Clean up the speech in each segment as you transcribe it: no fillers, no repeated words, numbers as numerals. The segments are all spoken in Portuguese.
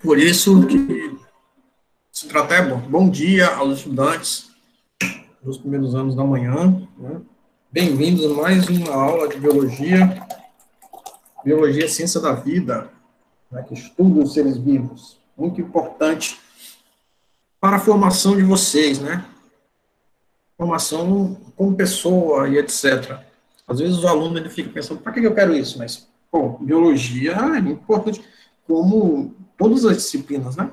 Por isso que se trata é bom. Bom dia aos estudantes dos primeiros anos da manhã, né? Bem-vindos a mais uma aula de biologia, biologia ciência da vida, né, que estuda os seres vivos, muito importante para a formação de vocês, né? Formação como pessoa e etc. Às vezes o aluno ele fica pensando, para que eu quero isso? Mas, pô, biologia é muito importante, como todas as disciplinas, né?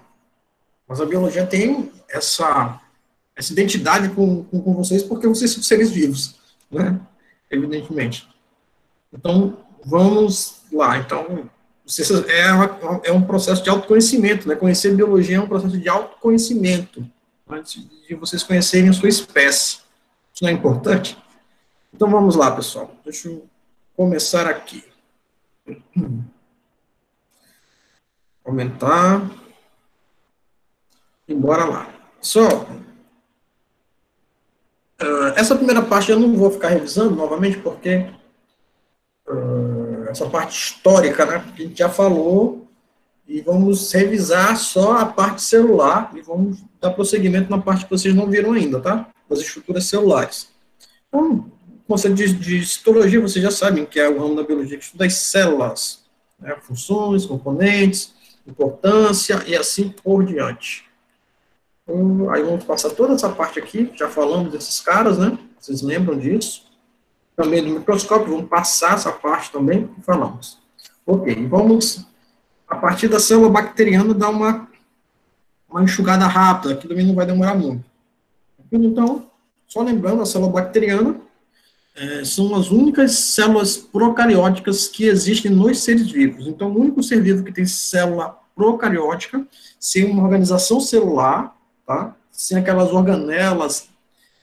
Mas a biologia tem essa identidade com vocês porque vocês são seres vivos, né? Evidentemente. Então, vamos lá. Então, é um processo de autoconhecimento, né? Conhecer biologia é um processo de autoconhecimento, antes de vocês conhecerem a sua espécie. Isso não é importante? Então, vamos lá, pessoal. Deixa eu começar aqui. Aumentar. E bora lá. Só, essa primeira parte eu não vou ficar revisando novamente, porque essa parte histórica, né, que a gente já falou, e vamos revisar só a parte celular, e vamos dar prosseguimento na parte que vocês não viram ainda, tá? Das estruturas celulares. Então, o conceito de citologia, vocês já sabem que é o ramo da biologia que estuda as células, né, funções, componentes, importância, e assim por diante. Então, aí vamos passar toda essa parte aqui, já falamos desses caras, né? Vocês lembram disso? Também do microscópio, vamos passar essa parte também que falamos. Ok, vamos, a partir da célula bacteriana, dar uma enxugada rápida, aqui também não vai demorar muito. Então, só lembrando, a célula bacteriana são as únicas células procarióticas que existem nos seres vivos. Então, o único ser vivo que tem célula procariótica, sem uma organização celular, tá? Sem aquelas organelas,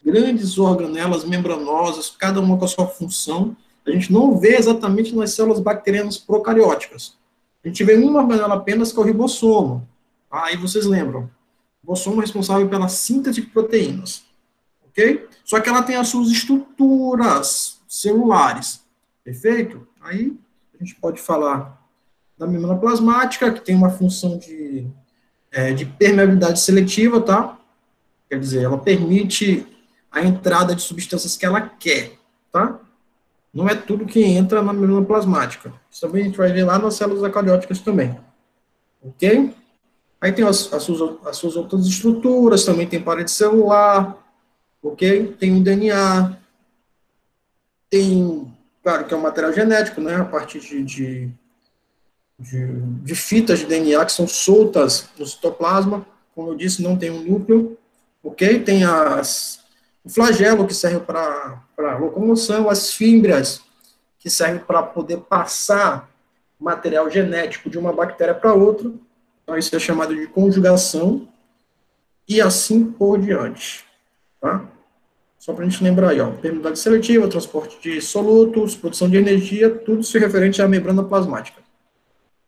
grandes organelas membranosas, cada uma com a sua função. A gente não vê exatamente nas células bacterianas procarióticas. A gente vê uma organela apenas, que é o ribossomo. Aí vocês lembram. O ribossomo é responsável pela síntese de proteínas. Ok? Só que ela tem as suas estruturas celulares. Perfeito? Aí a gente pode falar da membrana plasmática, que tem uma função de permeabilidade seletiva, tá? Quer dizer, ela permite a entrada de substâncias que ela quer, tá? Não é tudo que entra na membrana plasmática. Isso também a gente vai ver lá nas células eucarióticas também. Ok? Aí tem as suas outras estruturas, também tem parede celular, ok? Tem o DNA, tem, claro, que é o material genético, né? A partir de fitas de DNA que são soltas no citoplasma. Como eu disse, não tem um núcleo, ok? Tem o flagelo, que serve para locomoção, as fímbrias, que servem para poder passar material genético de uma bactéria para outra. Então, isso é chamado de conjugação, e assim por diante. Tá? Só para a gente lembrar aí, ó, permeabilidade seletiva, transporte de solutos, produção de energia, tudo isso referente à membrana plasmática.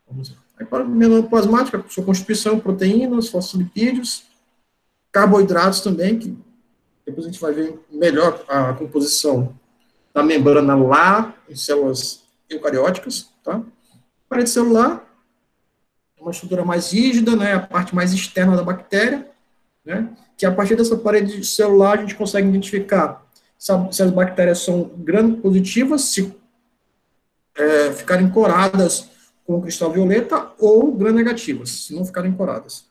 Vamos lá. Aí, para a membrana plasmática, sua constituição, proteínas, fosfolipídios, carboidratos também, que depois a gente vai ver melhor a composição da membrana lá em células eucarióticas, tá? Parede celular, uma estrutura mais rígida, né, a parte mais externa da bactéria, né, que a partir dessa parede celular a gente consegue identificar se as bactérias são gram-positivas, se ficarem coradas com cristal violeta, ou gram-negativas, se não ficarem coradas.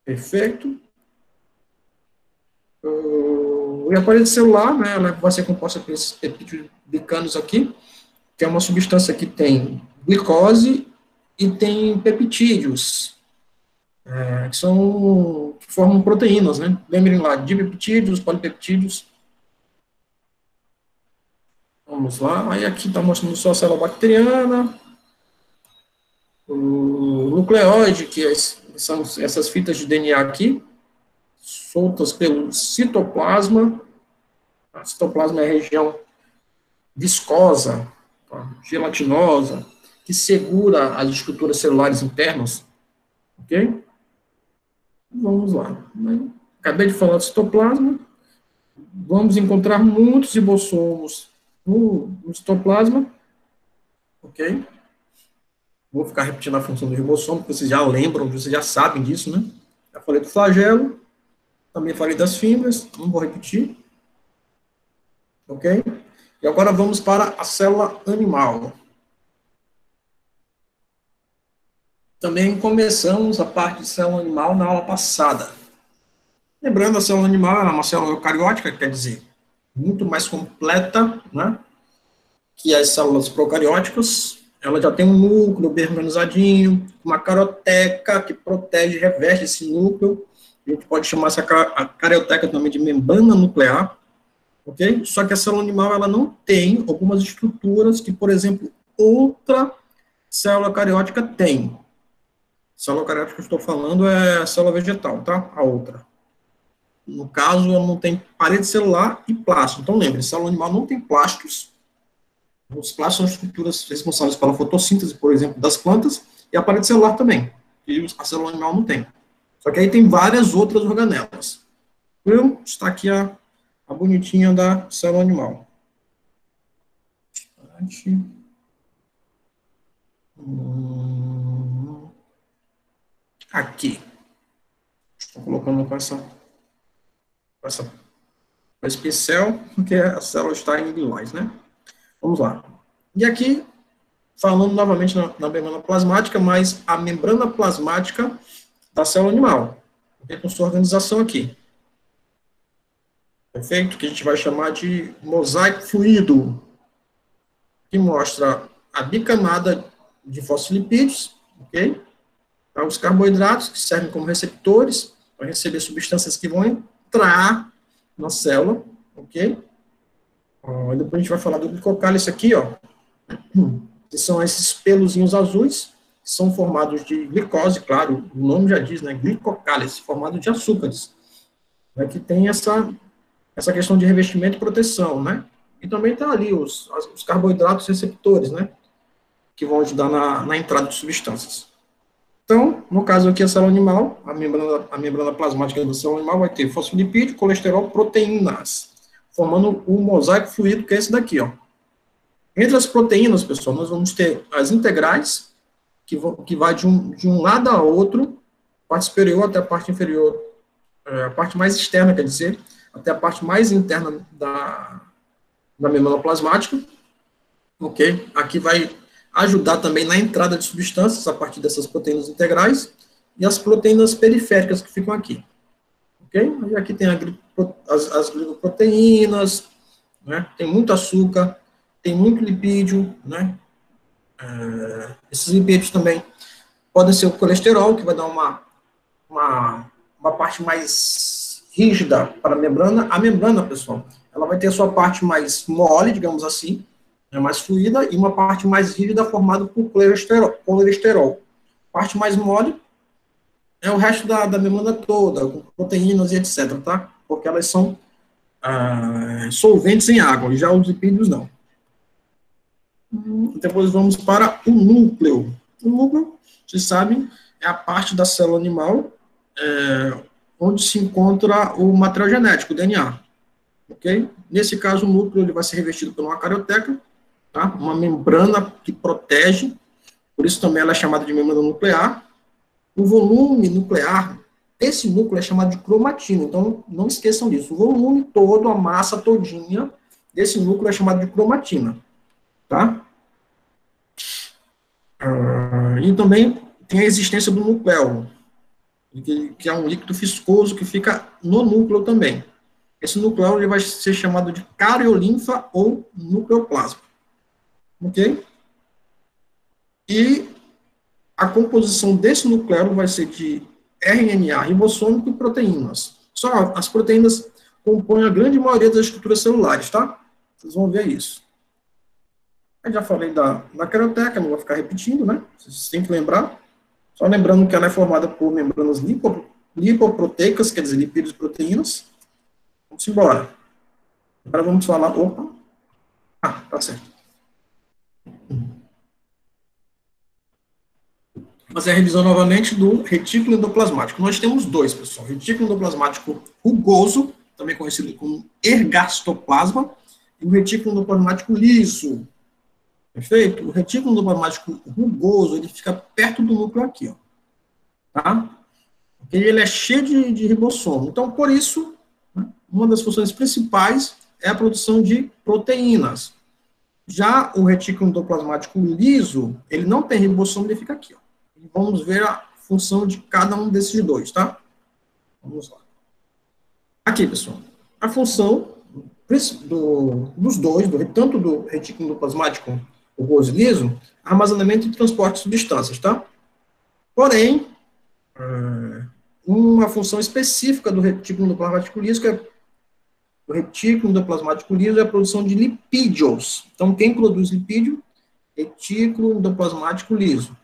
Perfeito? E a parede celular, né, ela vai ser composta por esses peptídeos glicanos aqui, que é uma substância que tem glicose e tem peptídeos, que formam proteínas, né? Lembrem lá, dipeptídeos, polipeptídeos. Vamos lá, aí aqui está mostrando só a célula bacteriana, o nucleóide, que são essas fitas de DNA aqui, soltas pelo citoplasma. O citoplasma é a região viscosa, tá, gelatinosa, que segura as estruturas celulares internas, ok? Vamos lá. Acabei de falar do citoplasma. Vamos encontrar muitos ribossomos no citoplasma, ok? Vou ficar repetindo a função do ribossoma, porque vocês já lembram, vocês já sabem disso, né? Já falei do flagelo, também falei das fibras, não vou repetir. Ok? E agora vamos para a célula animal. Também começamos a parte de célula animal na aula passada. Lembrando, a célula animal é uma célula eucariótica, quer dizer, muito mais completa, né, que as células procarióticas. Ela já tem um núcleo bem organizadinho, uma caroteca que protege, reveste esse núcleo. A gente pode chamar essa caroteca também de membrana nuclear, ok? Só que a célula animal, ela não tem algumas estruturas que, por exemplo, outra célula cariótica tem. Célula cariótica que eu estou falando é a célula vegetal, tá? A outra. No caso, ela não tem parede celular e plástico. Então, lembre, célula animal não tem plásticos. Os plásticos são estruturas responsáveis pela fotossíntese, por exemplo, das plantas, e a parede celular também. E a célula animal não tem. Só que aí tem várias outras organelas. Viu? Está aqui a bonitinha da célula animal. Aqui. Estou colocando com esse pincel, porque a célula está em bilhões, né? Vamos lá. E aqui, falando novamente na membrana plasmática, mas a membrana plasmática da célula animal. Tem com sua organização aqui. Perfeito? Que a gente vai chamar de mosaico fluido, que mostra a bicamada de fosfolipídios, ok? Tá, os carboidratos, que servem como receptores, para receber substâncias que vão entrar na célula, ok? Depois a gente vai falar do glicocálice aqui, ó, que são esses peluzinhos azuis, que são formados de glicose, claro, o nome já diz, né, glicocálice, formado de açúcares, né, que tem essa questão de revestimento e proteção, né, e também tá ali os carboidratos receptores, né, que vão ajudar na entrada de substâncias. Então, no caso aqui, a célula animal, a membrana plasmática da célula animal vai ter fosfolipídio, colesterol, proteínas, formando um mosaico fluido, que é esse daqui, ó. Entre as proteínas, pessoal, nós vamos ter as integrais, que vai de um lado a outro, parte superior até a parte inferior, a parte mais externa, quer dizer, até a parte mais interna da membrana plasmática, ok? Aqui vai ajudar também na entrada de substâncias a partir dessas proteínas integrais e as proteínas periféricas que ficam aqui, ok? E aqui tem as glicoproteínas, né? Tem muito açúcar, tem muito lipídio, né? Esses lipídios também podem ser o colesterol, que vai dar uma parte mais rígida para a membrana. A membrana, pessoal, ela vai ter a sua parte mais mole, digamos assim, mais fluida, e uma parte mais rígida formada por colesterol. A parte mais mole é o resto da membrana toda, com proteínas e etc, tá? Porque elas são solventes em água, e já os lipídios não. Depois vamos para o núcleo. O núcleo, vocês sabem, é a parte da célula animal onde se encontra o material genético, o DNA. Ok? Nesse caso, o núcleo ele vai ser revestido por uma carioteca, tá? Uma membrana que protege, por isso também ela é chamada de membrana nuclear. O volume nuclear desse núcleo é chamado de cromatina, então não esqueçam disso. O volume todo, a massa todinha desse núcleo é chamado de cromatina, tá? E também tem a existência do nucleolo, que é um líquido viscoso que fica no núcleo também. Esse nucleolo ele vai ser chamado de cariolinfa ou nucleoplasma. Ok? E a composição desse nucleolo vai ser de RNA ribossômico e proteínas. Só as proteínas compõem a grande maioria das estruturas celulares, tá? Vocês vão ver isso. Eu já falei da carioteca, não vou ficar repetindo, né? Vocês têm que lembrar. Só lembrando que ela é formada por membranas lipoproteicas, quer dizer, lipídios e proteínas. Vamos embora. Agora vamos falar... Opa! Tá certo. Fazer a revisão novamente do retículo endoplasmático. Nós temos dois, pessoal. Retículo endoplasmático rugoso, também conhecido como ergastoplasma, e o retículo endoplasmático liso. Perfeito? O retículo endoplasmático rugoso, ele fica perto do núcleo aqui, ó. Tá? Porque ele é cheio de ribossomo. Então, por isso, né, uma das funções principais é a produção de proteínas. Já o retículo endoplasmático liso, ele não tem ribossomo, ele fica aqui, ó. E vamos ver a função de cada um desses dois, tá? Vamos lá. Aqui, pessoal, a função dos dois, tanto do retículo endoplasmático rugoso e liso, armazenamento e transporte de substâncias, tá? Porém, uma função específica do retículo endoplasmático liso, que é o retículo endoplasmático liso, é a produção de lipídios. Então, quem produz lipídio? Retículo endoplasmático liso.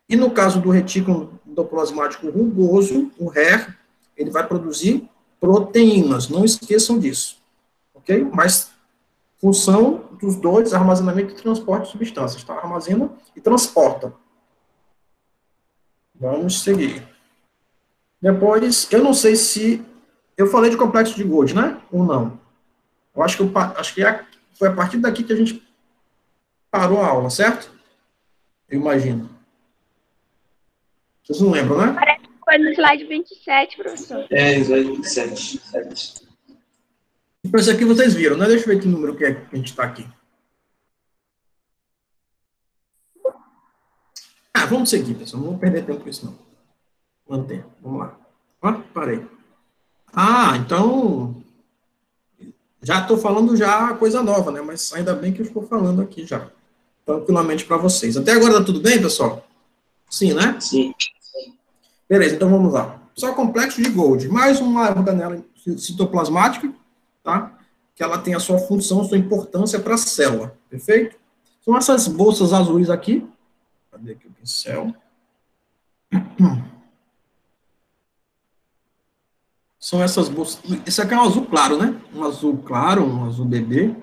E no caso do retículo endoplasmático rugoso, o RER, ele vai produzir proteínas, não esqueçam disso, ok? Mas função dos dois, armazenamento e transporte de substâncias, tá? Armazena e transporta. Vamos seguir. Depois, eu não sei se eu falei de complexo de Golgi, né? Ou não? Eu acho que foi a partir daqui que a gente parou a aula, certo? Eu imagino. Vocês não lembram, né? Parece que foi no slide 27, professor. Slide 27. Então, isso aqui vocês viram, né? Deixa eu ver que número que a gente está aqui. Vamos seguir, pessoal. Não vou perder tempo com isso, não. Manter. Vamos lá. Parei. Então... Já estou falando já coisa nova, né? Mas ainda bem que eu estou falando aqui já. Tranquilamente para vocês. Até agora tá tudo bem, pessoal? Sim, né? Sim. Beleza, então vamos lá. Só complexo de Golgi. Mais uma organela citoplasmática, tá? Que ela tem a sua função, sua importância para a célula. Perfeito? São essas bolsas azuis aqui. Cadê aqui o pincel? São essas bolsas. Esse aqui é um azul claro, né? Um azul claro, um azul bebê.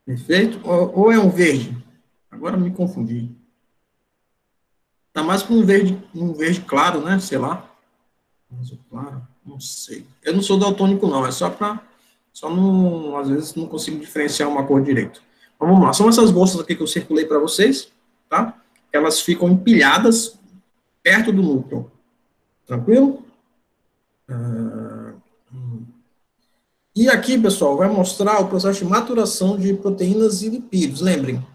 Perfeito? Ou é um verde? Agora me confundi. Tá mais para um verde claro, né? Sei lá. Um azul claro, não sei. Eu não sou daltônico, não. É só para... às vezes, não consigo diferenciar uma cor direito. Então, vamos lá. São essas bolsas aqui que eu circulei para vocês, tá? Elas ficam empilhadas perto do núcleo. Tranquilo? E aqui, pessoal, vai mostrar o processo de maturação de proteínas e lipídios. Lembrem,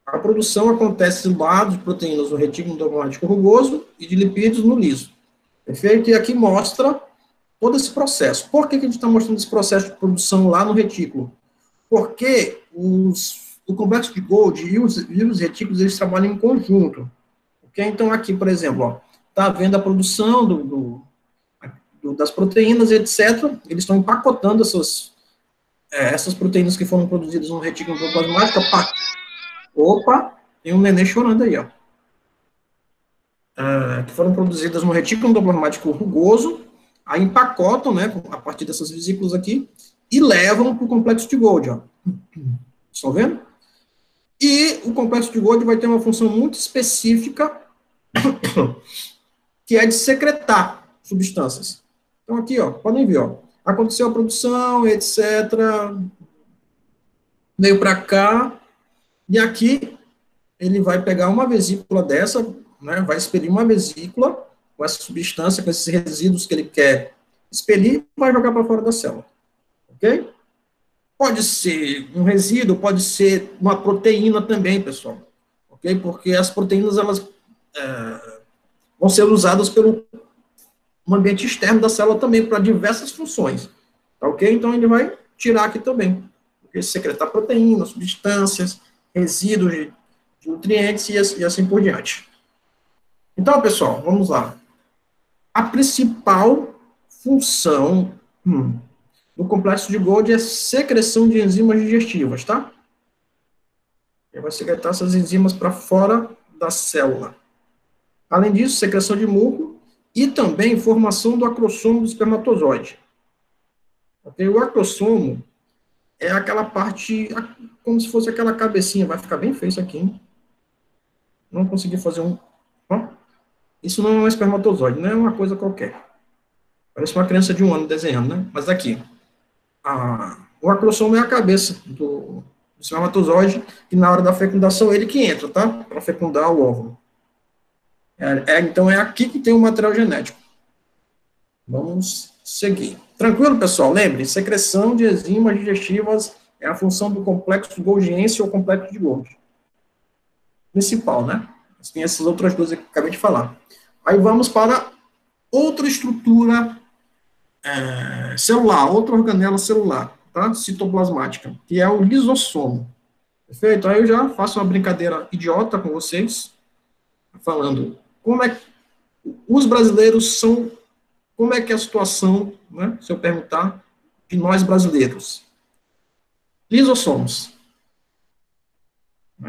a produção acontece lá de proteínas no retículo endoplasmático rugoso e de lipídios no liso. Perfeito? E aqui mostra todo esse processo. Por que a gente está mostrando esse processo de produção lá no retículo? Porque o complexo de Golgi e os retículos, eles trabalham em conjunto. Okay? Então, aqui, por exemplo, está havendo a produção das proteínas, etc. Eles estão empacotando essas proteínas que foram produzidas no retículo endoplasmático. Opa, tem um neném chorando aí, ó. Que foram produzidas no retículo endoplasmático rugoso, aí empacotam, né, a partir dessas vesículas aqui, e levam para o complexo de Golgi, ó. Estão vendo? E o complexo de Golgi vai ter uma função muito específica, que é de secretar substâncias. Então, aqui, ó, podem ver, ó, aconteceu a produção, etc., veio para cá, e aqui ele vai pegar uma vesícula dessa, né, vai expelir uma vesícula com essa substância, com esses resíduos que ele quer expelir, e vai jogar para fora da célula. Ok? Pode ser um resíduo, pode ser uma proteína também, pessoal. Ok? Porque as proteínas, elas vão ser usadas pelo ambiente externo da célula também, para diversas funções. Tá ok? Então, ele vai tirar aqui também. Porque secretar proteínas, substâncias, resíduos de nutrientes e assim por diante. Então, pessoal, vamos lá. A principal função do complexo de Golgi é secreção de enzimas digestivas, tá? Ele vai secretar essas enzimas para fora da célula. Além disso, secreção de muco e também formação do acrossomo do espermatozoide. Okay? O acrossomo é aquela parte, como se fosse aquela cabecinha, vai ficar bem feio isso aqui, hein? Não consegui fazer um... Ó, isso não é um espermatozoide, não é uma coisa qualquer. Parece uma criança de 1 ano desenhando, né? Mas aqui, o acrossomo é a cabeça do espermatozoide, e na hora da fecundação ele que entra, tá? Para fecundar o óvulo. Então é aqui que tem o material genético. Vamos seguir. Tranquilo, pessoal? Lembre, secreção de enzimas digestivas é a função do complexo golgiense ou complexo de Golgi. Principal, né? Tem essas outras coisas que eu acabei de falar. Aí vamos para outra estrutura celular, outra organela celular, tá? Citoplasmática, que é o lisossomo. Perfeito? Aí eu já faço uma brincadeira idiota com vocês, falando como é que os brasileiros são, como é que é a situação, né, se eu perguntar, de nós brasileiros. Lisossomos.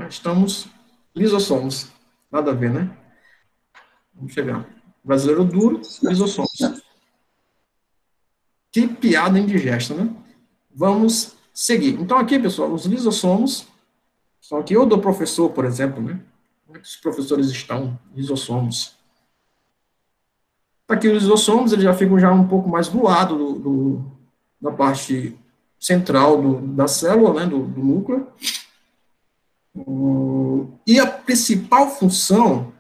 Estamos lisossomos. Nada a ver, né? Vamos chegar. Brasileiro duro, lisossomos. Que piada indigesta, né? Vamos seguir. Então, aqui, pessoal, os lisossomos são aqui, eu do professor, por exemplo, né? Como é que os professores estão? Lisossomos. Aqui, os lisossomos, eles já ficam já um pouco mais do lado da parte central da célula, né? Do núcleo. E a principal função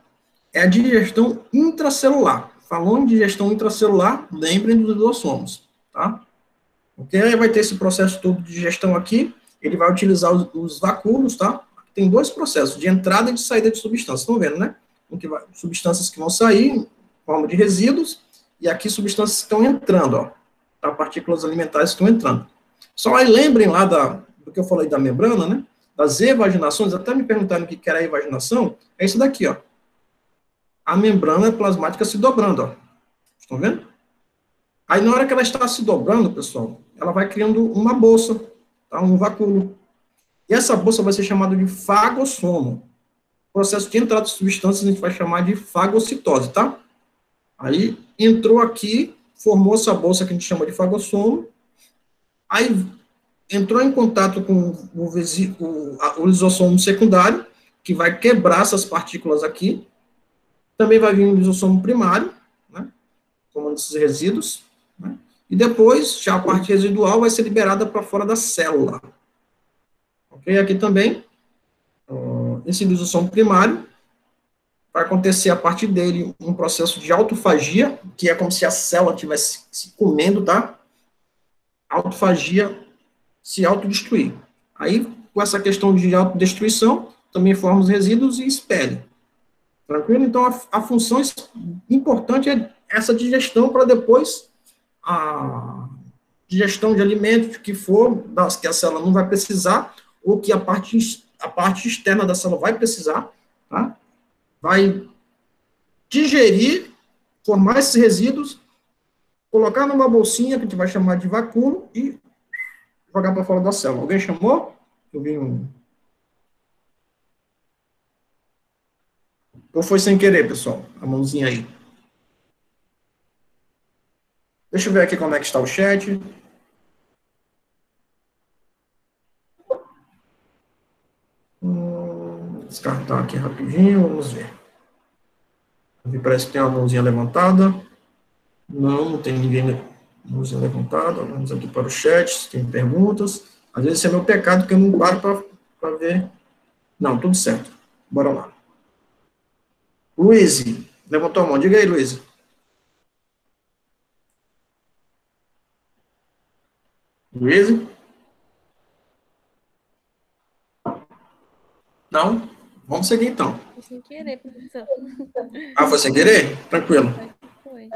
é a digestão intracelular. Falou em digestão intracelular, lembrem dos lisossomos, tá? Ok? Aí vai ter esse processo todo de digestão aqui, ele vai utilizar os vacúolos, tá? Tem dois processos, de entrada e de saída de substâncias, estão vendo, né? Substâncias que vão sair em forma de resíduos, e aqui substâncias que estão entrando, ó. Tá? Partículas alimentares que estão entrando. Só aí lembrem lá do que eu falei da membrana, né? Das evaginações, até me perguntaram o que era a evaginação, é isso daqui, ó. A membrana plasmática se dobrando, ó. Estão vendo? Aí, na hora que ela está se dobrando, pessoal, ela vai criando uma bolsa, tá? Um vacúolo. E essa bolsa vai ser chamada de fagossomo. O processo de entrada de substâncias a gente vai chamar de fagocitose, tá? Aí, entrou aqui, formou essa bolsa que a gente chama de fagossomo. Aí, entrou em contato com o lisossomo secundário, que vai quebrar essas partículas aqui. Também vai vir o lisossomo primário, né, tomando esses resíduos, né, e depois, já a parte residual vai ser liberada para fora da célula. Ok? Aqui também, esse lisossomo primário, vai acontecer a partir dele um processo de autofagia, que é como se a célula estivesse se comendo, tá? Autofagia, se autodestruir. Aí, com essa questão de autodestruição, também forma os resíduos e expele. Tranquilo? Então, a função importante é essa digestão para depois a digestão de alimentos que for, que a célula não vai precisar, ou que a parte externa da célula vai precisar, tá? Vai digerir, formar esses resíduos, colocar numa bolsinha que a gente vai chamar de vacúolo e jogar para fora da célula. Alguém chamou? Eu vi um... Ou foi sem querer, pessoal? A mãozinha aí. Deixa eu ver aqui como é que está o chat. Descartar aqui rapidinho, vamos ver. Parece que tem uma mãozinha levantada. Não, não tem ninguém mãozinha levantada. Vamos aqui para o chat, se tem perguntas. Às vezes esse é meu pecado, que eu não paro para ver. Não, tudo certo. Bora lá. Luiz, levantou a mão. Diga aí, Luiz. Luiz? Não? Vamos seguir, então. Foi sem querer, professor. Ah, foi sem querer? Tranquilo. Foi.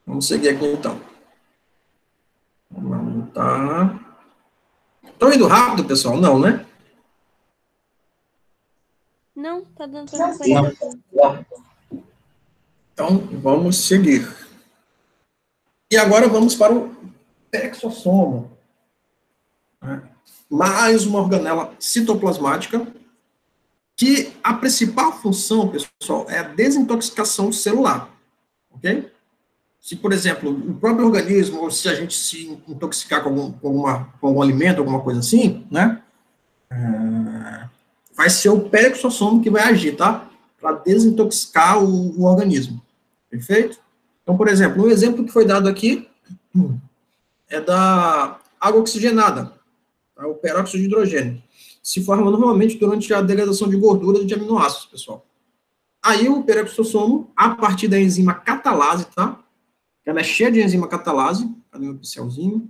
Vamos seguir aqui, então. Vamos voltar. Estão indo rápido, pessoal? Não, né? Não, tá dando para acompanhar. Então, vamos seguir. E agora vamos para o exossomo. Mais uma organela citoplasmática, que a principal função, pessoal, é a desintoxicação celular. Ok? Se, por exemplo, o próprio organismo, ou se a gente se intoxicar com algum alimento, alguma coisa assim, né? Vai ser o perexossomo que vai agir, tá? Para desintoxicar o organismo. Perfeito? Então, por exemplo, um exemplo que foi dado aqui é da água oxigenada. tá? O peróxido de hidrogênio. Se forma normalmente durante a degradação de gorduras e de aminoácidos, pessoal. Aí o peroxissomo, a partir da enzima catalase, tá? Ela é cheia de enzima catalase. Cadê meu pincelzinho?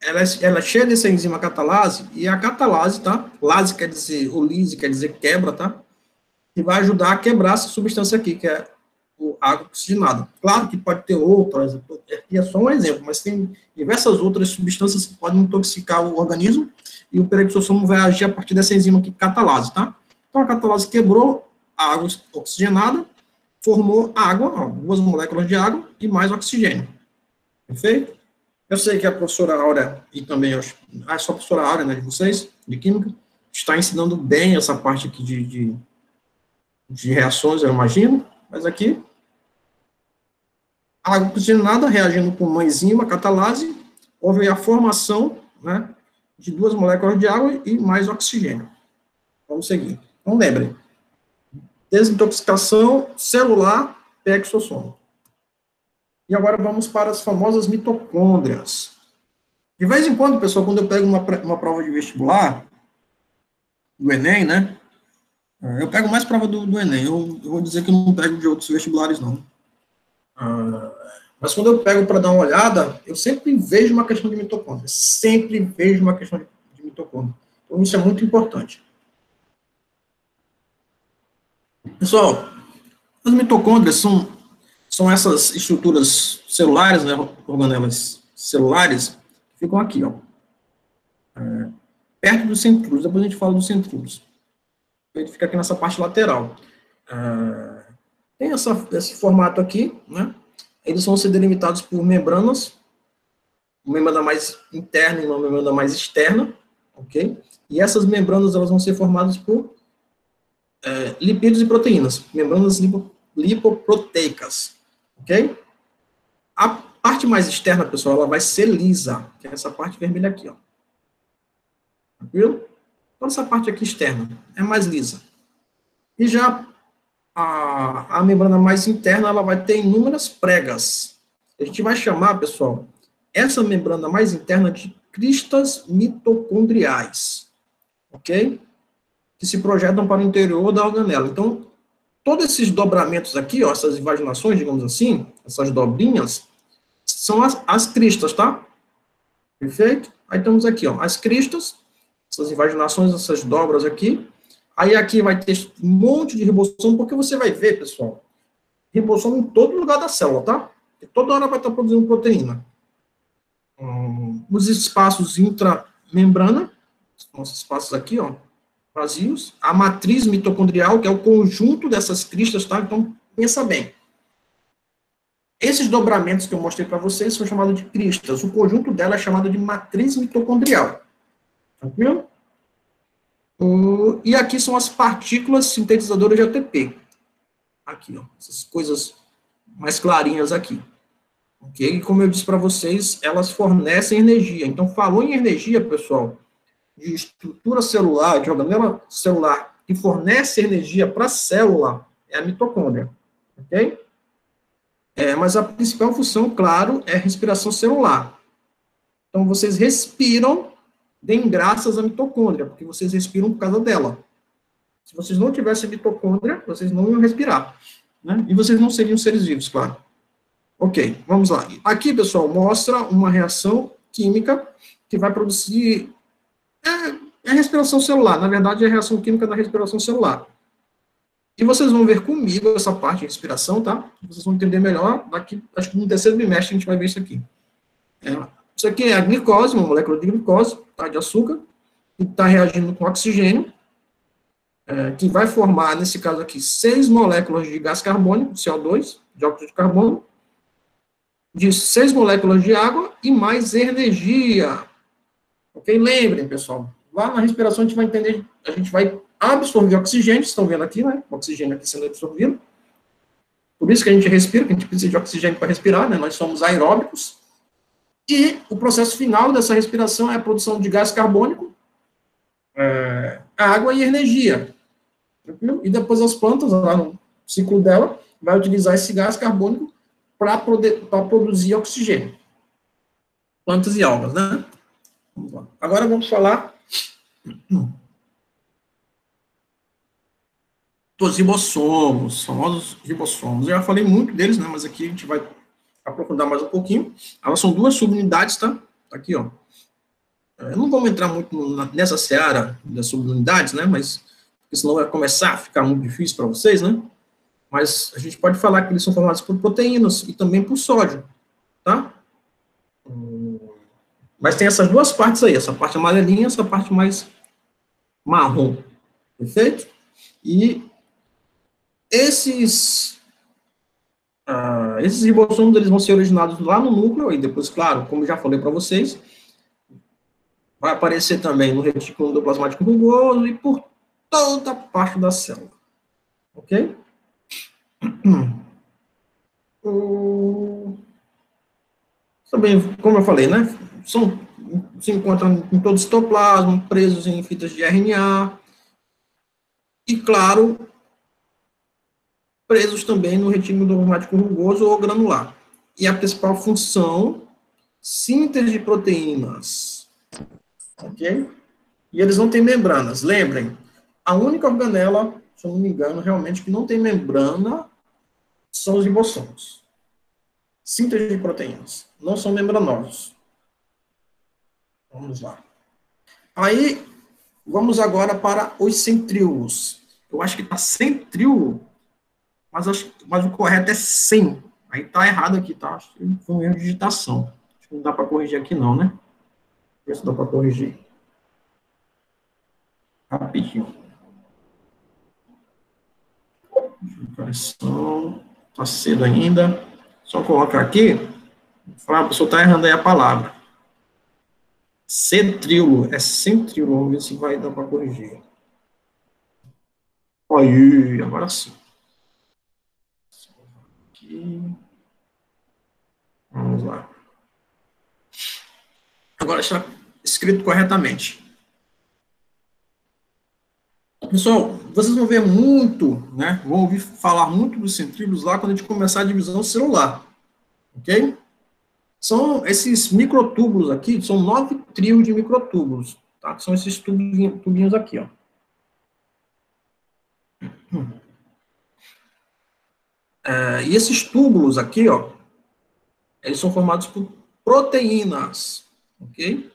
Ela é cheia dessa enzima catalase, e a catalase, tá? Lase quer dizer, ou lise quer dizer quebra, tá? E vai ajudar a quebrar essa substância aqui, que é a água oxigenada. Claro que pode ter outras, aqui é só um exemplo, mas tem diversas outras substâncias que podem intoxicar o organismo, e o peroxissomo vai agir a partir dessa enzima aqui, catalase, tá? Então, a catalase quebrou a água oxigenada, formou água, ó, 2 moléculas de água e mais oxigênio. Perfeito? Eu sei que a professora Áurea, e também a só a professora Áurea, né, de vocês, de Química, está ensinando bem essa parte aqui de reações, eu imagino, mas aqui, a água oxigenada reagindo com uma enzima, catalase, houve a formação, né, de 2 moléculas de água e mais oxigênio. Vamos seguir. Então, lembrem, desintoxicação celular, peroxissomo. E agora vamos para as famosas mitocôndrias. De vez em quando, pessoal, quando eu pego uma prova de vestibular, do Enem, né? Eu pego mais prova do Enem. Eu vou dizer que eu não pego de outros vestibulares, não. Mas quando eu pego para dar uma olhada, eu sempre vejo uma questão de mitocôndria. Sempre vejo uma questão de mitocôndria. Então, isso é muito importante. Pessoal, as mitocôndrias são essas estruturas celulares, né, organelas celulares, que ficam aqui, ó, perto dos centríolos. Depois a gente fala dos centríolos. Ele fica aqui nessa parte lateral. Tem esse formato aqui, né? Eles vão ser delimitados por membranas, uma membrana mais interna e uma membrana mais externa, ok? E essas membranas, elas vão ser formadas por lipídios e proteínas, membranas lipoproteicas, ok? A parte mais externa, pessoal, ela vai ser lisa, que é essa parte vermelha aqui, ó. Tranquilo? Então, essa parte aqui externa é mais lisa. E já a membrana mais interna, ela vai ter inúmeras pregas. A gente vai chamar, pessoal, essa membrana mais interna de cristas mitocondriais, ok? Que se projetam para o interior da organela. Então, todos esses dobramentos aqui, ó, essas invaginações, digamos assim, essas dobrinhas, são as cristas, tá? Perfeito? Aí temos aqui, ó, as cristas, essas invaginações, essas dobras aqui. Aí aqui vai ter um monte de ribossomo, porque você vai ver, pessoal, ribossomo em todo lugar da célula, tá? E toda hora vai estar produzindo proteína. Os espaços intramembrana, são esses espaços aqui, ó, vazios. A matriz mitocondrial, que é o conjunto dessas cristas, tá? Então, pensa bem. Esses dobramentos que eu mostrei para vocês são chamados de cristas. O conjunto dela é chamado de matriz mitocondrial. Tranquilo? E aqui são as partículas sintetizadoras de ATP. Aqui, ó. Essas coisas mais clarinhas aqui. Ok? E como eu disse para vocês, elas fornecem energia. Então, falou em energia, pessoal, de estrutura celular, de organela celular, que fornece energia para a célula, é a mitocôndria. Ok? Mas a principal função, claro, é a respiração celular. Então, vocês respiram, deem graças à mitocôndria, porque vocês respiram por causa dela. Se vocês não tivessem mitocôndria, vocês não iam respirar. Né? E vocês não seriam seres vivos, claro. Ok, vamos lá. Aqui, pessoal, mostra uma reação química que vai produzir... É a respiração celular. Na verdade, é a reação química da respiração celular. E vocês vão ver comigo essa parte de respiração, tá? Vocês vão entender melhor. Daqui, acho que no terceiro bimestre a gente vai ver isso aqui. Isso aqui é a glicose, uma molécula de glicose, tá, de açúcar, que está reagindo com oxigênio, que vai formar, nesse caso aqui, 6 moléculas de gás carbônico, CO2, dióxido de carbono, de 6 moléculas de água e mais energia. Ok? Lembrem, pessoal, lá na respiração a gente vai entender, a gente vai absorver oxigênio, vocês estão vendo aqui, né? O oxigênio aqui sendo absorvido. Por isso que a gente respira, que a gente precisa de oxigênio para respirar, né? Nós somos aeróbicos. E o processo final dessa respiração é a produção de gás carbônico, água e energia. Tranquilo? E depois as plantas, lá no ciclo dela, vai utilizar esse gás carbônico para produzir oxigênio. plantas e algas, né? Vamos lá. Agora vamos falar dos ribossomos, famosos ribossomos. Eu já falei muito deles, né? Mas aqui a gente vai aprofundar mais um pouquinho. Elas são duas subunidades, tá? Aqui, ó. Eu não vou entrar muito nessa seara das subunidades, né? Mas porque senão vai começar a ficar muito difícil para vocês, né? Mas a gente pode falar que eles são formados por proteínas e também por sódio, tá? Mas tem essas duas partes aí, essa parte amarelinha e essa parte mais marrom, perfeito? E esses ribossomos, eles vão ser originados lá no núcleo, e depois, claro, como eu já falei para vocês, vai aparecer também no retículo endoplasmático rugoso e por toda a parte da célula, ok? Também, como eu falei, né, se encontram em todo o citoplasma, presos em fitas de RNA, e, claro, presos também no retículo endoplasmático rugoso ou granular. E a principal função, síntese de proteínas, ok? E eles não têm membranas, lembrem, a única organela, se eu não me engano, realmente, que não tem membrana, são os ribossomos. Síntese de proteínas, não são membranosos. Vamos lá. Aí, vamos agora para os centríolos. Eu acho que está centríolo, mas o correto é 100. Aí está errado aqui, tá? Acho que foi um erro de digitação. Acho que não dá para corrigir aqui não, né? Ver se dá para corrigir. Rapidinho. Correção. Está cedo ainda. Só colocar aqui. Falar, a pessoa está errando aí a palavra. Centríolo. É centríolo. Vamos ver se vai dar para corrigir. Aí, agora sim. Aqui. Vamos lá. Agora está escrito corretamente. Pessoal, vocês vão ver muito, né? Vão ouvir falar muito dos centríolos lá quando a gente começar a divisão celular. Ok? São esses microtúbulos aqui, são 9 trios de microtúbulos, tá? São esses tubinhos aqui, ó. E esses túbulos aqui, ó, eles são formados por proteínas, ok?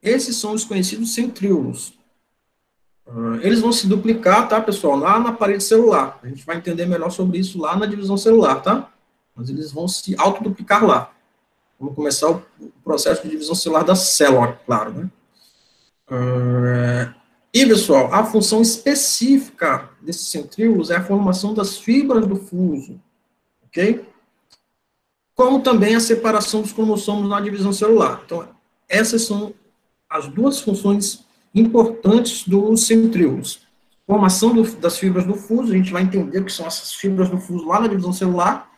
Esses são os conhecidos centríolos. Eles vão se duplicar, tá, pessoal, lá na parede celular. A gente vai entender melhor sobre isso lá na divisão celular, tá? Mas eles vão se autoduplicar lá. Vamos começar o processo de divisão celular da célula, claro, né? E, pessoal, a função específica desses centríolos é a formação das fibras do fuso, ok? Como também a separação dos cromossomos na divisão celular. Então, essas são as duas funções importantes dos centríolos. Formação das fibras do fuso, a gente vai entender o que são essas fibras do fuso lá na divisão celular,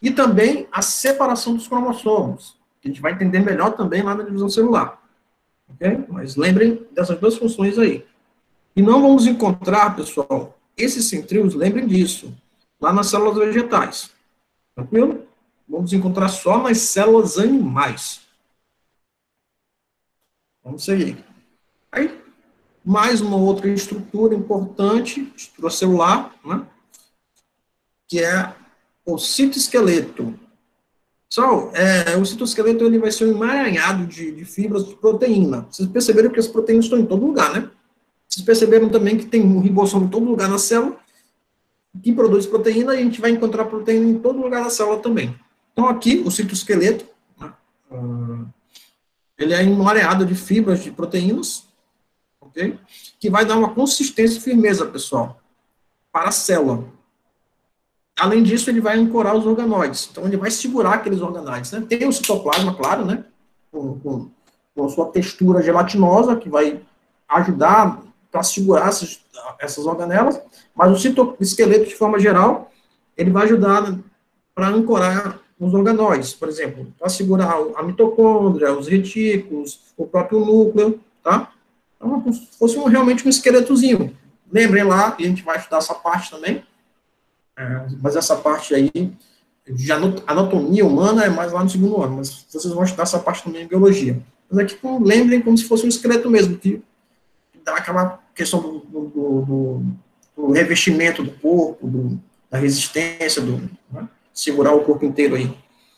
e também a separação dos cromossomos, que a gente vai entender melhor também lá na divisão celular. Ok? Mas lembrem dessas duas funções aí. E não vamos encontrar, pessoal, esses centríolos, lembrem disso, lá nas células vegetais. Tranquilo? Vamos encontrar só nas células animais. Vamos seguir. Aí, mais uma outra estrutura importante, estrutura celular, né? Que é o citoesqueleto. Pessoal, o citoesqueleto ele vai ser um emaranhado de fibras de proteína. Vocês perceberam que as proteínas estão em todo lugar, né? Vocês perceberam também que tem um ribossomo em todo lugar na célula, que produz proteína, e a gente vai encontrar proteína em todo lugar da célula também. Então, aqui, o citoesqueleto, né, ele é emaranhado de fibras de proteínas, ok? Que vai dar uma consistência e firmeza, pessoal, para a célula. Além disso, ele vai ancorar os organoides. Então, ele vai segurar aqueles organoides, né? Tem o citoplasma, claro, né? Com a sua textura gelatinosa, que vai ajudar para segurar essas organelas, mas o citoesqueleto, de forma geral, ele vai ajudar para ancorar os organoides, por exemplo, para segurar a mitocôndria, os retículos, o próprio núcleo, tá? Então, como se fosse realmente um esqueletozinho. Lembrem lá, e a gente vai estudar essa parte também, mas essa parte aí de anatomia humana é mais lá no segundo ano, mas vocês vão estudar essa parte também em biologia. Mas aqui lembrem como se fosse um esqueleto mesmo, que dá aquela questão do revestimento do corpo, da resistência, né, segurar o corpo inteiro aí.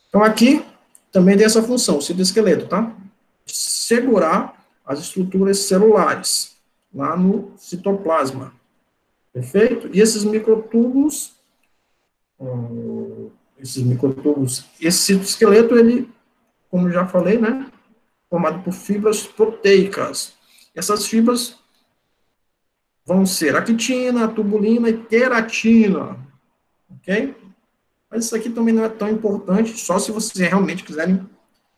Então, aqui também tem essa função, o citoesqueleto, tá? Segurar as estruturas celulares lá no citoplasma. Perfeito? E esses microtúbulos, esse citoesqueleto, ele, como já falei, né, formado por fibras proteicas. Essas fibras vão ser a quitina, a tubulina e queratina, ok? Mas isso aqui também não é tão importante, só se vocês realmente quiserem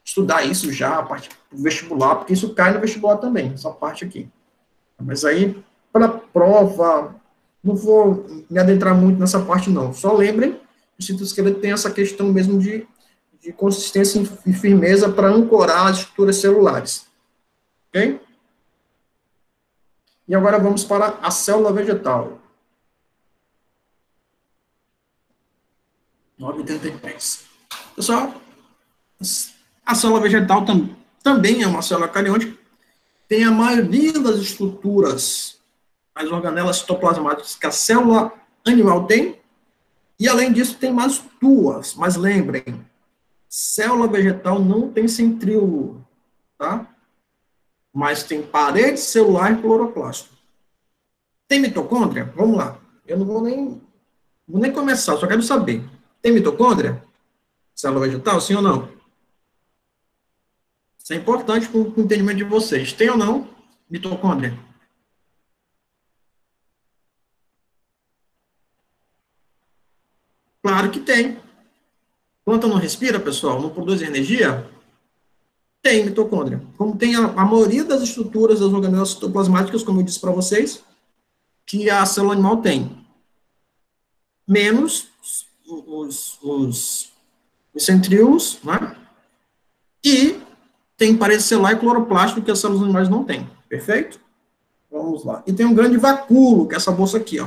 estudar isso já, a parte do vestibular, porque isso cai no vestibular também, essa parte aqui. Mas aí, para a prova, não vou me adentrar muito nessa parte, não. Só lembrem que o citoesqueleto tem essa questão mesmo de consistência e firmeza para ancorar as estruturas celulares. Ok? E agora vamos para a célula vegetal. 9,33. Pessoal, a célula vegetal também é uma célula cariôtica, tem a maioria das estruturas, as organelas citoplasmáticas que a célula animal tem, e além disso tem mais duas, mas lembrem, célula vegetal não tem centríolo, tá? Mas tem parede celular e cloroplasto. Tem mitocôndria? Vamos lá. Eu não vou nem começar, só quero saber. Tem mitocôndria? Célula vegetal, sim ou não? Isso é importante para o entendimento de vocês. Tem ou não mitocôndria? Claro que tem. Planta não respira, pessoal? Não produz energia? Tem mitocôndria. Como tem a maioria das estruturas das organelas citoplasmáticas, como eu disse para vocês, que a célula animal tem. Menos os centríolos, né? E tem parede celular e cloroplasto que as células animais não têm. Perfeito? Vamos lá. E tem um grande vacúolo, que é essa bolsa aqui, ó.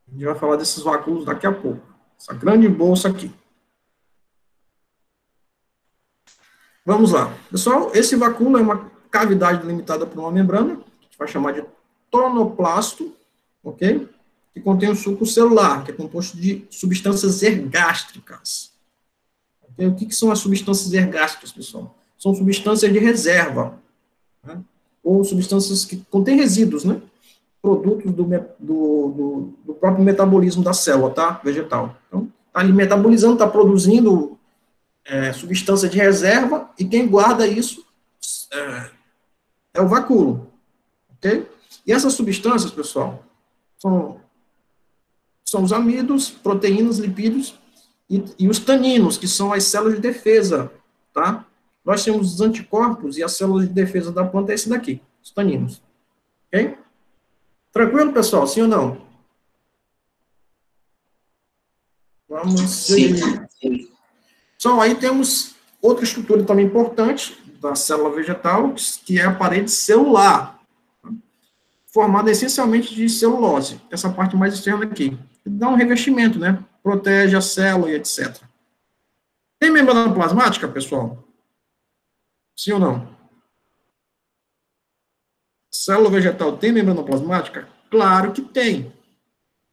A gente vai falar desses vacúolos daqui a pouco. Essa grande bolsa aqui. Vamos lá. Pessoal, esse vacúolo é uma cavidade delimitada por uma membrana, que a gente vai chamar de tonoplasto, ok? Que contém o suco celular, que é composto de substâncias ergástricas. Okay? O que são as substâncias ergástricas, pessoal? São substâncias de reserva, né? Ou substâncias que contêm resíduos, né? Produtos do próprio metabolismo da célula, tá? Vegetal. Então, está ali metabolizando, está produzindo substância de reserva, e quem guarda isso é o vacúolo, ok? E essas substâncias, pessoal, são os amidos, proteínas, lipídios e os taninos, que são as células de defesa, tá? Nós temos os anticorpos e as células de defesa da planta é esse daqui, os taninos, ok? Tranquilo, pessoal? Sim ou não? Vamos seguir. Sim. Só aí temos outra estrutura também importante da célula vegetal, que é a parede celular, formada essencialmente de celulose, essa parte mais externa aqui. Dá um revestimento, né? Protege a célula e etc. Tem membrana plasmática, pessoal? Sim ou não? Célula vegetal tem membrana plasmática? Claro que tem.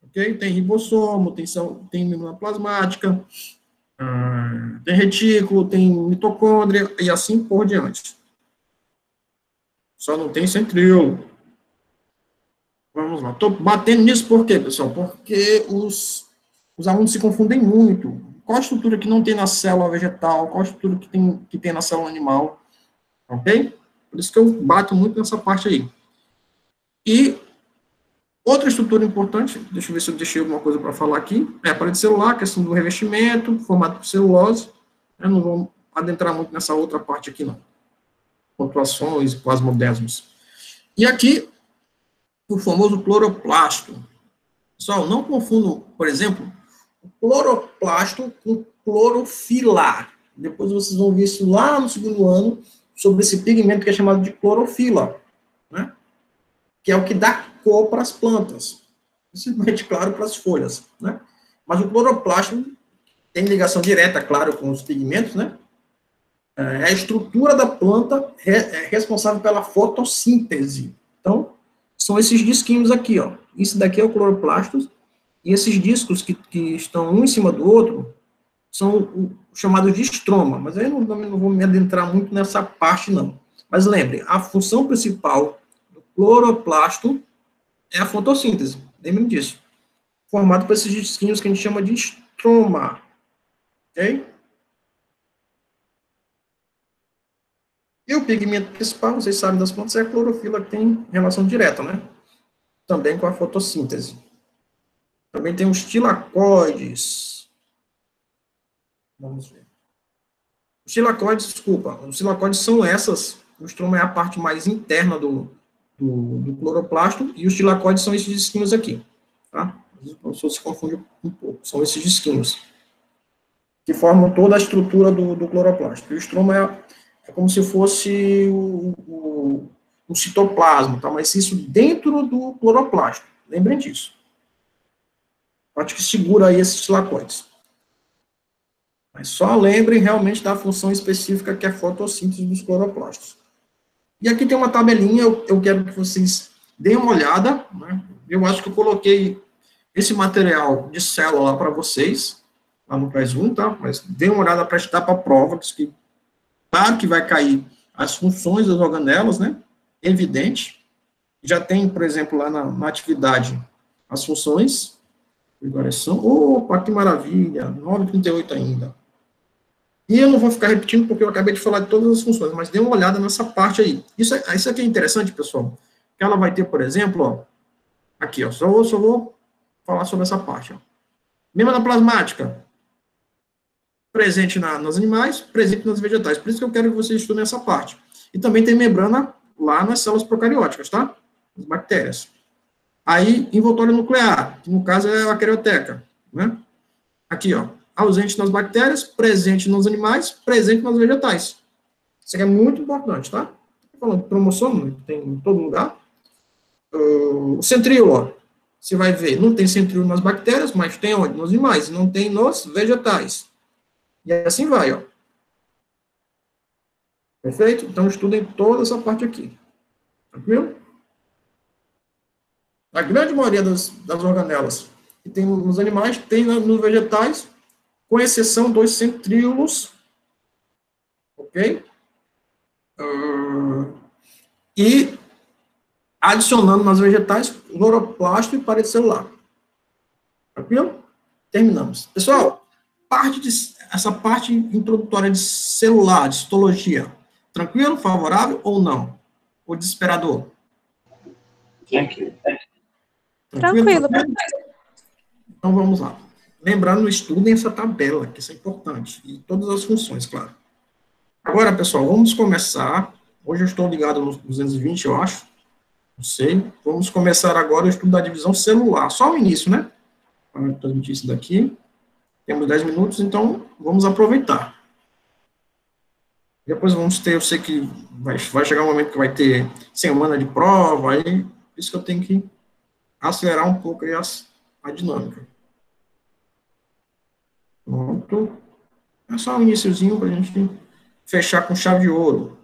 Ok? Tem ribossomo, tem membrana plasmática, tem retículo, tem mitocôndria, e assim por diante. Só não tem centríolo. Vamos lá. Estou batendo nisso por quê, pessoal? Porque os alunos se confundem muito. Qual a estrutura que não tem na célula vegetal? Qual a estrutura que tem na célula animal? Ok? Por isso que eu bato muito nessa parte aí. E outra estrutura importante, deixa eu ver se eu deixei alguma coisa para falar aqui, é a parede celular, questão do revestimento, formado por celulose. Eu não vou adentrar muito nessa outra parte aqui, não. Pontuações e plasmodesmos. E aqui, o famoso cloroplasto. Pessoal, não confundam, por exemplo, o cloroplasto com clorofila. Depois vocês vão ver isso lá no segundo ano, sobre esse pigmento que é chamado de clorofila, né? Que é o que dá cor para as plantas, principalmente, claro, para as folhas, né? Mas o cloroplasto tem ligação direta, claro, com os pigmentos, né? É a estrutura da planta responsável pela fotossíntese. Então, são esses disquinhos aqui, ó. Isso daqui é o cloroplasto, e esses discos que estão um em cima do outro são chamados de estroma, mas aí não vou me adentrar muito nessa parte, não. Mas lembre, a função principal do cloroplasto é a fotossíntese, lembrem disso. Formado por esses disquinhos que a gente chama de estroma, ok? E o pigmento principal, vocês sabem das plantas, é a clorofila, que tem relação direta, né? Também com a fotossíntese. Também tem os tilacoides. Vamos ver. Os tilacoides são essas, o estroma é a parte mais interna do cloroplasto, e os tilacoides são esses disquinhos aqui, tá? A pessoa se confunde um pouco, são esses disquinhos, que formam toda a estrutura do cloroplasto. E o estroma é como se fosse um citoplasma, tá? Mas isso dentro do cloroplasto, lembrem disso. A parte que segura aí esses tilacoides. Mas só lembrem realmente da função específica que é a fotossíntese dos cloroplastos. E aqui tem uma tabelinha, eu quero que vocês deem uma olhada, né? Eu acho que eu coloquei esse material de célula para vocês, lá no PRES 1, tá? Mas deem uma olhada para estudar para a prova, que claro que vai cair as funções das organelas, né? Evidente. Já tem, por exemplo, lá na atividade, as funções. Agora são, opa, que maravilha, 9h38 ainda. E eu não vou ficar repetindo, porque eu acabei de falar de todas as funções, mas dê uma olhada nessa parte aí. Isso aqui é interessante, pessoal, que ela vai ter, por exemplo, ó, aqui, ó, só vou falar sobre essa parte, ó. Membrana plasmática, presente nos animais, presente nas vegetais. Por isso que eu quero que vocês estudem essa parte. E também tem membrana lá nas células procarióticas, tá? As bactérias. Aí, envoltório nuclear, que no caso é a carioteca, né? Aqui, ó, ausente nas bactérias, presente nos animais, presente nas vegetais. Isso aqui é muito importante, tá? Tô falando de cromossomo, tem em todo lugar. O centríolo, ó, você vai ver, não tem centríolo nas bactérias, mas tem onde? Nos animais, não tem nos vegetais. E assim vai, ó. Perfeito? Então, estudem toda essa parte aqui. Tranquilo? A grande maioria das organelas que tem nos animais, tem nos vegetais, com exceção dos centríolos, ok? E adicionando nas vegetais, cloroplasto e parede celular. Tranquilo? Terminamos. Pessoal, essa parte introdutória de celular, de histologia, tranquilo, favorável ou não? Ou desesperador? Tranquilo. Tranquilo. Então, vamos lá. Lembrando, estudem essa tabela, que isso é importante. E todas as funções, claro. Agora, pessoal, vamos começar. Hoje eu estou ligado nos 220, eu acho. Não sei. Vamos começar agora o estudo da divisão celular. Só o início, né? Para transmitir isso daqui. Temos 10 minutos, então vamos aproveitar. Depois vamos ter, eu sei que vai chegar um momento que vai ter semana de prova, aí por isso que eu tenho que acelerar um pouco aí a dinâmica. Pronto. É só um iniciozinho para a gente fechar com chave de ouro.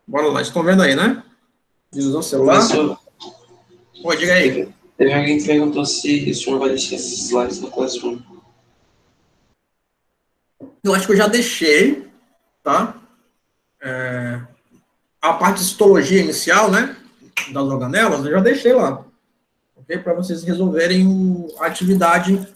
Bora lá, estão vendo aí, né? Divisão celular. Professor, Pô, diga aí. teve alguém que perguntou se o senhor vai deixar esses slides no Classroom. Eu acho que eu já deixei, tá? A parte de histologia inicial, né? Das organelas, eu já deixei lá. Ok? Para vocês resolverem a atividade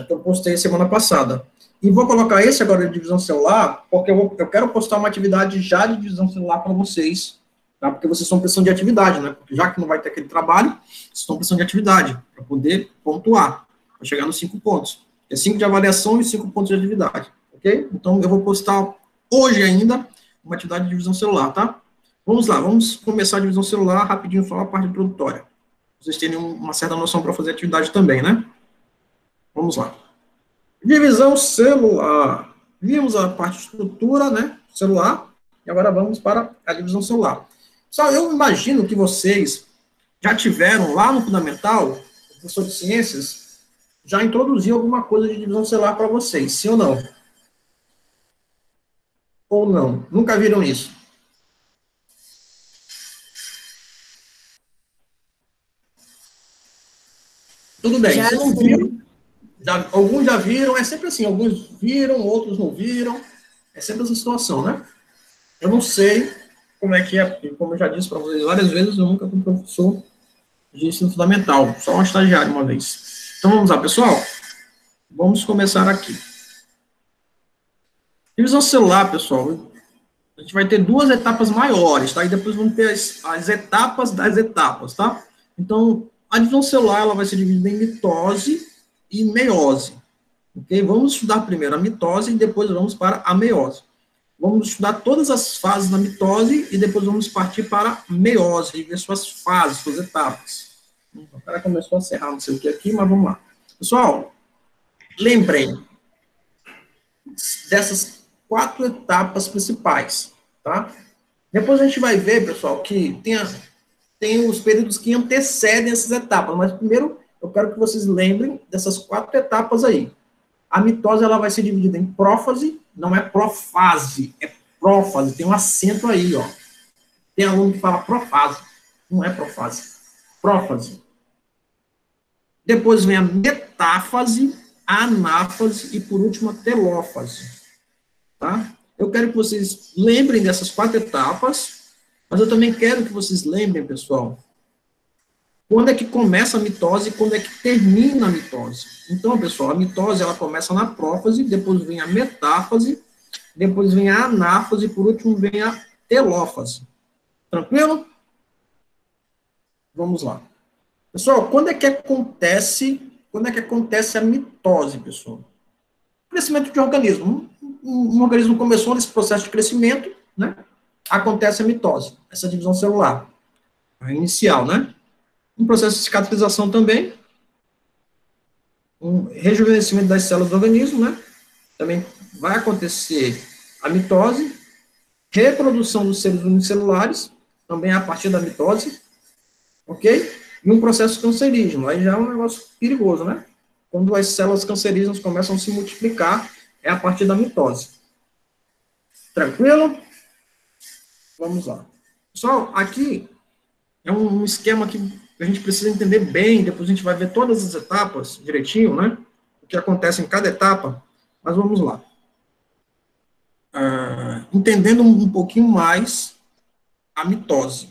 que eu postei semana passada. E vou colocar esse agora de divisão celular, porque eu quero postar uma atividade já de divisão celular para vocês, tá? Porque vocês estão precisando de atividade, né? Porque já que não vai ter aquele trabalho, vocês estão precisando de atividade para poder pontuar, para chegar nos 5 pontos. É 5 de avaliação e 5 pontos de atividade, ok? Então, eu vou postar hoje ainda uma atividade de divisão celular, tá? Vamos lá, vamos começar a divisão celular rapidinho, só a parte introdutória. Vocês terem uma certa noção para fazer atividade também, né? Vamos lá. Divisão celular. Vimos a parte de estrutura, né? Celular. E agora vamos para a divisão celular. Só eu imagino que vocês já tiveram lá no fundamental, o professor de ciências, já introduziu alguma coisa de divisão celular para vocês, sim ou não? Ou não? Nunca viram isso? Tudo bem, se não viram, alguns já viram, é sempre assim, alguns viram, outros não viram, é sempre essa situação, né? Eu não sei como é que é, porque, como eu já disse para vocês várias vezes, eu nunca fui professor de ensino fundamental, só um estagiário uma vez. Então vamos lá, pessoal, vamos começar aqui. Divisão celular, pessoal, a gente vai ter duas etapas maiores, tá? E depois vamos ter as etapas das etapas, tá? Então, a divisão celular, ela vai ser dividida em mitose e meiose, ok? Vamos estudar primeiro a mitose e depois vamos para a meiose. Vamos estudar todas as fases da mitose e depois vamos partir para a meiose e ver suas fases, suas etapas. O cara começou a serrar não sei o que aqui, mas vamos lá. Pessoal, lembrem dessas 4 etapas principais, tá? Depois a gente vai ver, pessoal, que tem os períodos que antecedem essas etapas, mas primeiro eu quero que vocês lembrem dessas 4 etapas aí. A mitose, ela vai ser dividida em prófase, não é profase, é prófase, tem um acento aí, ó. Tem aluno que fala profase, não é profase, prófase. Depois vem a metáfase, a anáfase e, por último, a telófase. Tá? Eu quero que vocês lembrem dessas 4 etapas, mas eu também quero que vocês lembrem, pessoal, quando é que começa a mitose e quando é que termina a mitose. Então, pessoal, a mitose, ela começa na prófase, depois vem a metáfase, depois vem a anáfase e, por último, vem a telófase. Tranquilo? Vamos lá. Pessoal, quando é que acontece a mitose, pessoal? Crescimento de um organismo. Um organismo começou nesse processo de crescimento, né? Acontece a mitose, essa divisão celular, a inicial, né? Um processo de cicatrização também, um rejuvenescimento das células do organismo, né? Também vai acontecer a mitose, reprodução dos seres unicelulares, também a partir da mitose, ok? E um processo cancerígeno, aí já é um negócio perigoso, né? Quando as células cancerígenas começam a se multiplicar, é a partir da mitose. Tranquilo? Vamos lá. Pessoal, aqui é um esquema que a gente precisa entender bem, depois a gente vai ver todas as etapas direitinho, né? O que acontece em cada etapa, mas vamos lá. Entendendo um pouquinho mais a mitose.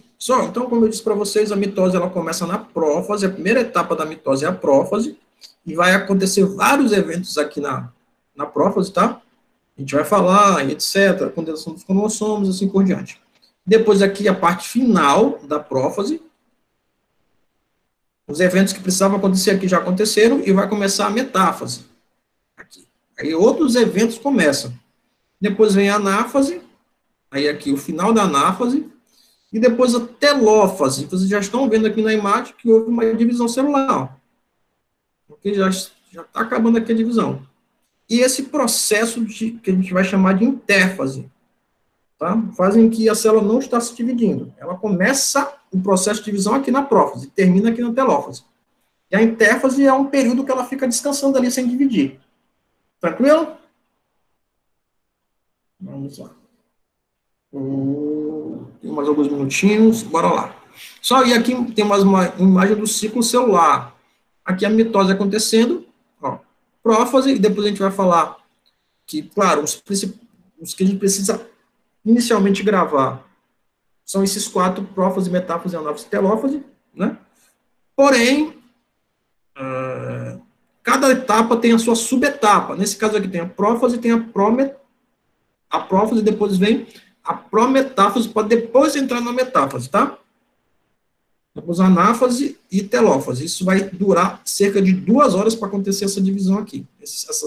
Então, como eu disse para vocês, a mitose ela começa na prófase, a primeira etapa da mitose é a prófase, e vai acontecer vários eventos aqui na prófase, tá? A gente vai falar, etc., condensação dos cromossomos, assim por diante. Depois aqui a parte final da prófase, os eventos que precisavam acontecer aqui já aconteceram, e vai começar a metáfase. Aqui. Aí outros eventos começam. Depois vem a anáfase, aí aqui o final da anáfase, e depois a telófase. Vocês já estão vendo aqui na imagem que houve uma divisão celular. Porque já está acabando aqui a divisão. E esse processo que a gente vai chamar de intérfase, tá? Fazem que a célula não está se dividindo. Ela começa o processo de divisão aqui na prófase, termina aqui na telófase. E a intérfase é um período que ela fica descansando ali sem dividir. Tranquilo? Vamos lá. Tem mais alguns minutinhos, bora lá. Só e aqui tem mais uma imagem do ciclo celular. Aqui a mitose acontecendo, ó, prófase, e depois a gente vai falar que, claro, os que a gente precisa inicialmente gravar são esses 4, prófase, metáfase, anáfase e telófase, né? Porém, cada etapa tem a sua subetapa. Nesse caso aqui tem a prófase, tem a prófase, depois vem a prometáfase, pode depois entrar na metáfase, tá? Depois a anáfase e telófase. Isso vai durar cerca de 2 horas para acontecer essa divisão aqui. Essa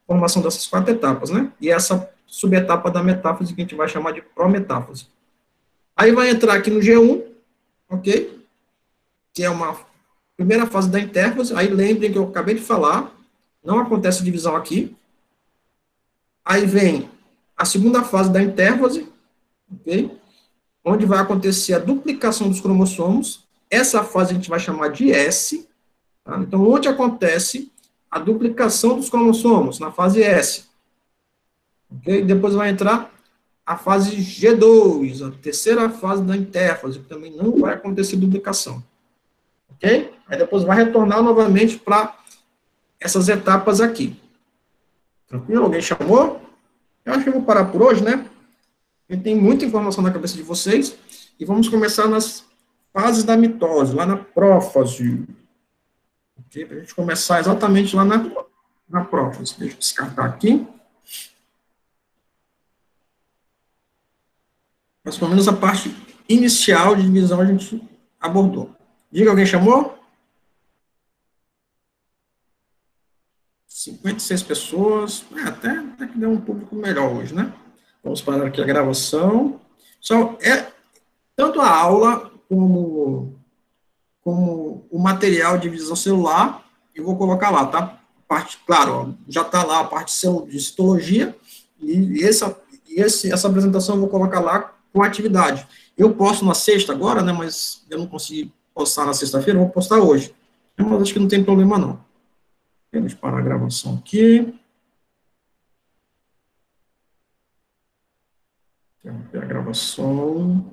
formação dessas 4 etapas, né? E essa subetapa da metáfase que a gente vai chamar de prometáfase. Aí vai entrar aqui no G1, ok? Que é uma primeira fase da intérfase. Aí lembrem que eu acabei de falar, não acontece divisão aqui. Aí vem a segunda fase da intérfase, ok? Onde vai acontecer a duplicação dos cromossomos. Essa fase a gente vai chamar de S. Tá? Então, onde acontece a duplicação dos cromossomos? Na fase S. Okay? Depois vai entrar a fase G2, a terceira fase da intérfase, que também não vai acontecer duplicação. Ok? Aí depois vai retornar novamente para essas etapas aqui. Tranquilo? Alguém chamou? Eu acho que eu vou parar por hoje, né? Porque tem muita informação na cabeça de vocês. E vamos começar nas fases da mitose, lá na prófase. Ok? Para a gente começar exatamente lá na prófase. Deixa eu descartar aqui. Mas pelo menos a parte inicial de divisão a gente abordou. Diga, alguém chamou? 56 pessoas. Até que deu um público melhor hoje, né? Vamos parar aqui a gravação. Só tanto a aula como o material de divisão celular, eu vou colocar lá, tá? Claro, ó, já está lá a parte de citologia, e essa apresentação eu vou colocar lá com atividade. Eu posto na sexta agora, né, mas eu não consegui postar na sexta-feira, eu vou postar hoje. Mas acho que não tem problema, não. Deixa eu parar a gravação aqui. Interromper a gravação.